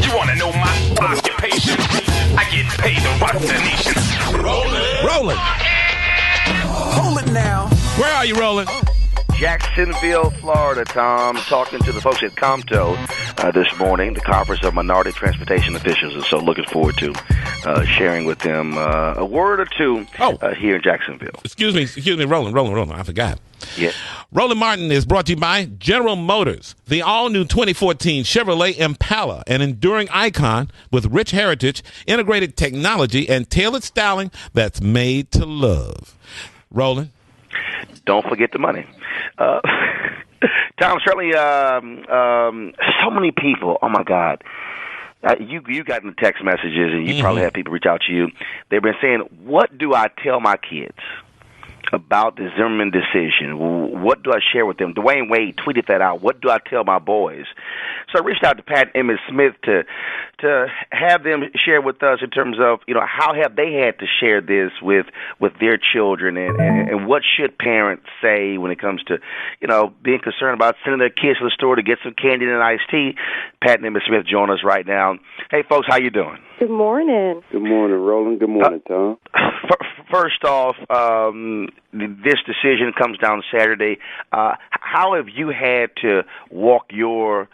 You wanna know my occupation? I get paid to rock the nation. Roland. Hold it now. Where are you, Roland? Jacksonville, Florida, Tom. Talking to the folks at COMTO this morning, the Conference of Minority Transportation Officials, and so looking forward to sharing with them a word or two here in Jacksonville. Excuse me, Roland, I forgot. Yeah. Roland Martin is brought to you by General Motors, the all-new 2014 Chevrolet Impala, an enduring icon with rich heritage, integrated technology, and tailored styling that's made to love. Roland? Don't forget the money. Tom, certainly so many people, oh my God, you got in the text messages and you probably had people reach out to you. They've been saying, what do I tell my kids about the Zimmerman decision? What do I share with them? Dwayne Wade tweeted that out. What do I tell my boys? So I reached out to Pat and Emmitt Smith to have them share with us in terms of, how have they had to share this with their children, and what should parents say when it comes to, being concerned about sending their kids to the store to get some candy and an iced tea. Pat and Emmitt Smith join us right now. Hey, folks, how you doing? Good morning. Good morning, Roland. Good morning, Tom. First off, this decision comes down Saturday. How have you had to walk your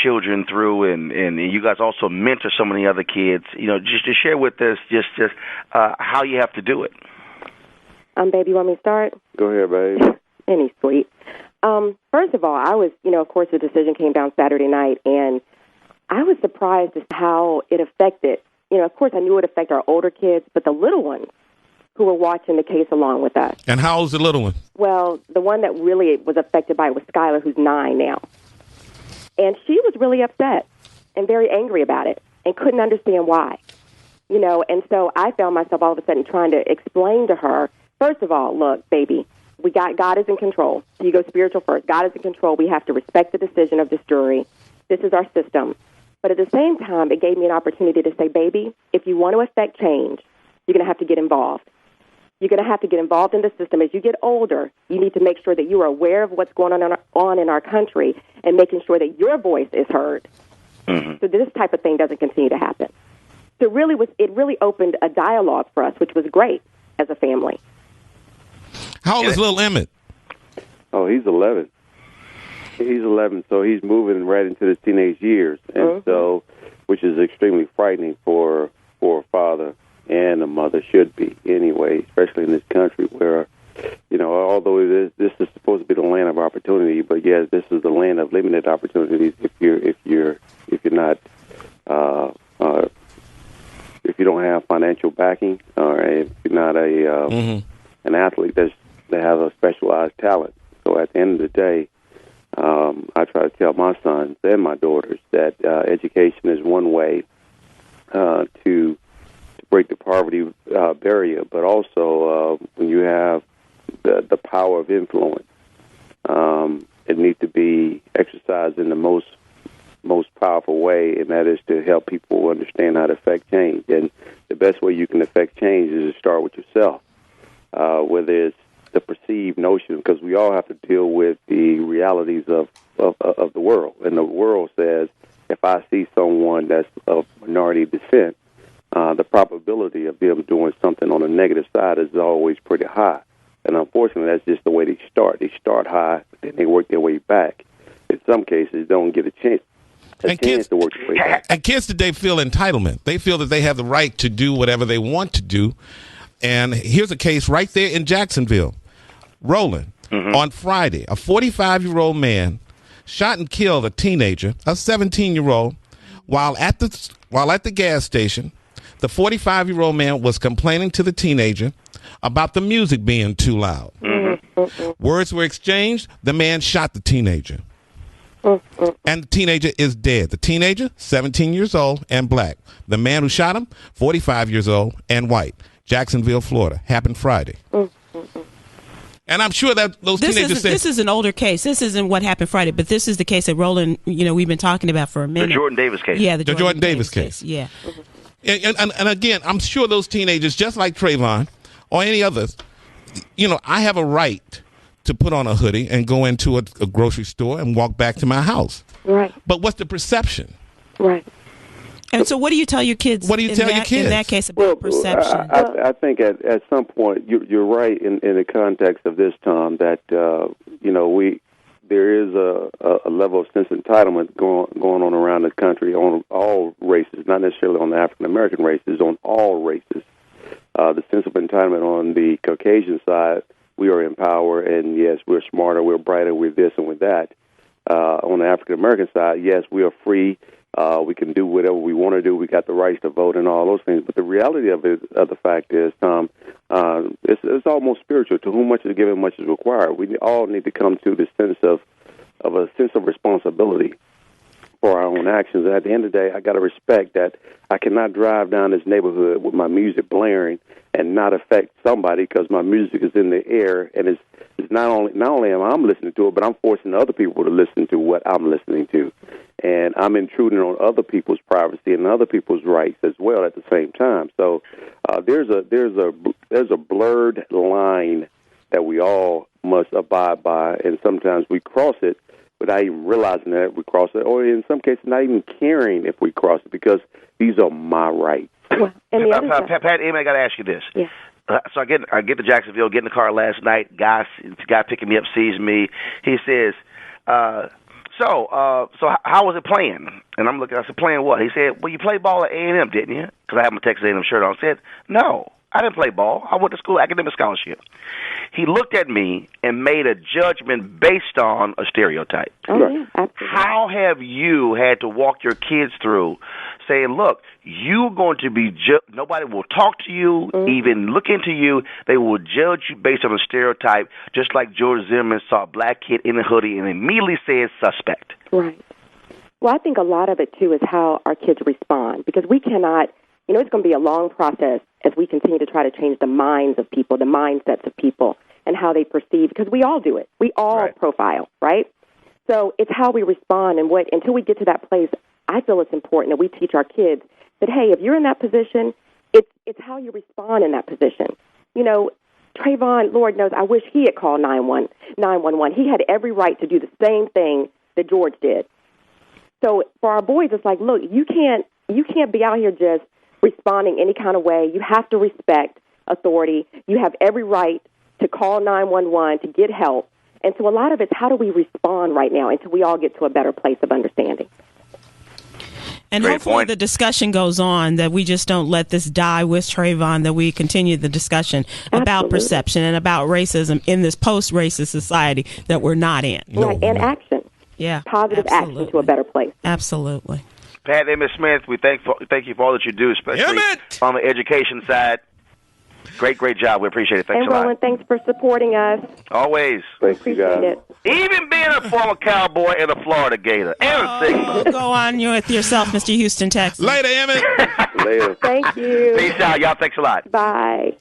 children through, and you guys also mentor so many other kids, just to share with us just how you have to do it? Baby, you want me to start? Go ahead, babe. Any sweet. First of all, I was, of course, the decision came down Saturday night, and I was surprised at how it affected, of course, I knew it would affect our older kids, but the little ones who were watching the case along with us. And how old's the little one? Well, the one that really was affected by it was Skylar, who's 9 now. And she was really upset and very angry about it and couldn't understand why. And so I found myself all of a sudden trying to explain to her, first of all, look, baby, God is in control. So you go spiritual first. God is in control. We have to respect the decision of this jury. This is our system. But at the same time, it gave me an opportunity to say, baby, if you want to affect change, you're going to have to get involved. You're going to have to get involved in the system. As you get older, you need to make sure that you are aware of what's going on in our country and making sure that your voice is heard. So this type of thing doesn't continue to happen. So it really opened a dialogue for us, which was great as a family. How old is little Emmitt? Oh, he's 11. He's 11, so he's moving right into his teenage years, and so, which is extremely frightening for a father and a mother should be anyway, especially in this country where, although this is supposed to be the land of opportunity, but yes, this is the land of limited opportunities if you don't have financial backing, or if you're not an athlete that has a specialized talent. So at the end of the day, I try to tell my sons and my daughters that education is one way to break the poverty barrier, but also when you have the power of influence, it needs to be exercised in the most powerful way, and that is to help people understand how to affect change. And the best way you can affect change is to start with yourself, whether it's the perceived notion, because we all have to deal with the realities of the world. And the world says, if I see someone that's of minority descent, the probability of them doing something on the negative side is always pretty high. And unfortunately, that's just the way they start. They start high, then they work their way back. In some cases, don't get a chance to work their way back. And kids today feel entitlement. They feel that they have the right to do whatever they want to do. And here's a case right there in Jacksonville. Roland, on Friday, a 45-year-old man shot and killed a teenager, a 17-year-old, while at the gas station. The 45-year-old man was complaining to the teenager about the music being too loud. Words were exchanged. The man shot the teenager. And the teenager is dead. The teenager, 17 years old and black. The man who shot him, 45 years old and white. Jacksonville, Florida. Happened Friday. And I'm sure that those teenagers say... This is an older case. This isn't what happened Friday, but this is the case that Roland, we've been talking about for a minute. The Jordan Davis case. Yeah, the Jordan Davis case. Yeah. And again, I'm sure those teenagers, just like Trayvon or any others, I have a right to put on a hoodie and go into a grocery store and walk back to my house. Right. But what's the perception? Right. And so what do you tell your kids? What do you tell your kids? In that case about perception? I think at some point you're right in the context of this, Tom, that there is a level of sense of entitlement going on around the country on all races, not necessarily on the African American races, on all races. The sense of entitlement on the Caucasian side, we are in power, and yes, we're smarter, we're brighter, we're this and we're that. On the African American side, yes, we are free. We can do whatever we want to do. We got the rights to vote and all those things. But the reality of the fact is, Tom, it's almost spiritual. To whom much is given, much is required. We all need to come to the sense of a sense of responsibility for our own actions. And at the end of the day, I got to respect that I cannot drive down this neighborhood with my music blaring and not affect somebody because my music is in the air, and it's not only am I listening to it, but I'm forcing other people to listen to what I'm listening to, and I'm intruding on other people's privacy and other people's rights as well at the same time. So there's a blurred line that we all must abide by, and sometimes we cross it without even realizing that we cross it, or in some cases not even caring if we cross it, because these are my rights. Well, and the other side. Pat, Emmitt, I got to ask you this. Yeah. So I get to Jacksonville, get in the car last night. Guy picking me up sees me. He says, "So how was it playing?" And I'm looking. I said, "Playing what?" He said, "Well, you played ball at A&M, didn't you?" Because I had my Texas A&M shirt on. I said, "No, I didn't play ball. I went to school academic scholarship." He looked at me and made a judgment based on a stereotype. Oh, yeah, absolutely. How have you had to walk your kids through saying, look, you're going to be nobody will talk to you, even look into you. They will judge you based on a stereotype, just like George Zimmerman saw a black kid in a hoodie and immediately said suspect. Right. Well, I think a lot of it, too, is how our kids respond, because we cannot, it's going to be a long process as we continue to try to change the minds of people, the mindsets of people, and how they perceive, because we all do it. We all profile, right? So it's how we respond, and until we get to that place, I feel it's important that we teach our kids that, hey, if you're in that position, it's how you respond in that position. Trayvon, Lord knows, I wish he had called 911. He had every right to do the same thing that George did. So for our boys, it's like, look, you can't be out here just responding any kind of way. You have to respect authority. You have every right to call 911 to get help. And so a lot of it's how do we respond right now until we all get to a better place of understanding. And Great hopefully point. the discussion goes on, that we just don't let this die with Trayvon, that we continue the discussion about perception and about racism in this post-racist society that we're not in. Right, and action. Yeah, positive action to a better place. Absolutely. Pat, Emmitt Smith, we thank you for all that you do, especially on the education side. Great job. We appreciate it. Thanks and a lot. Roland, thanks for supporting us. Always. Thank you, guys. Appreciate it. Even being a former Cowboy and a Florida Gator. And a Sigma. Go on with yourself, Mr. Houston, Texas. Later, Emmitt. Later. Thank you. Peace out, y'all. Thanks a lot. Bye.